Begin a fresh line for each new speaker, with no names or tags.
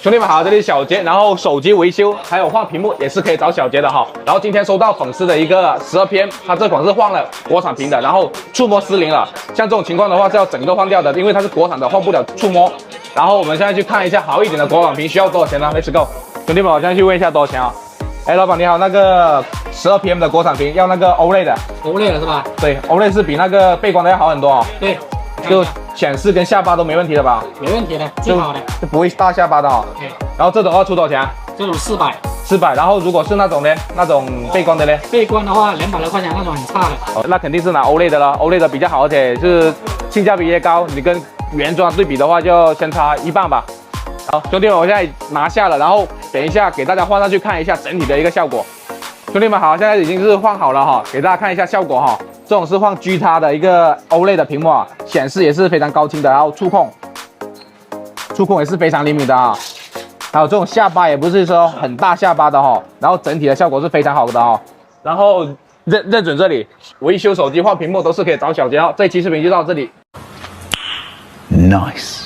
兄弟们好，这里是小杰，然后手机维修还有换屏幕也是可以找小杰的哈。然后今天收到粉丝的一个12篇，他这款是换了国产屏的，然后触摸失灵了。像这种情况的话是要整个换掉的，因为它是国产的，换不了触摸。然后我们现在去看一下好一点的国产屏需要多少钱呢 ？Let's go， 兄弟们，我现在去问一下多少钱啊？哎，老板你好，那个12PM 的国产屏要那个 OLED 的
，OLED 是吧？
对 ，OLED 是比那个背光的要好很多哦。
对，
就显示跟下巴都没问题的吧？
没问题的，最好的。
就不会大下巴的哈。
对。
然后这种要出多少钱啊？
这种400。
400。然后如果是那种呢，那种背光的呢？
背光的话200多块钱，那种很差的。
哦，那肯定是拿 OLED 的了，OLED 的比较好，而且是性价比也高。你跟原装对比的话，就相差一半吧。好，兄弟们，我现在拿下了，然后等一下给大家换上去看一下整体的一个效果。兄弟们好，现在已经是换好了哈，给大家看一下效果哈。这种是换 G 叉的一个 OLED 的屏幕啊，显示也是非常高清的，然后触控也是非常灵敏的啊。还有这种下巴也不是说很大下巴的哈，然后整体的效果是非常好的哈。然后认准这里，维修手机换屏幕都是可以找小杰哦。这一期视频就到这里。
Nice。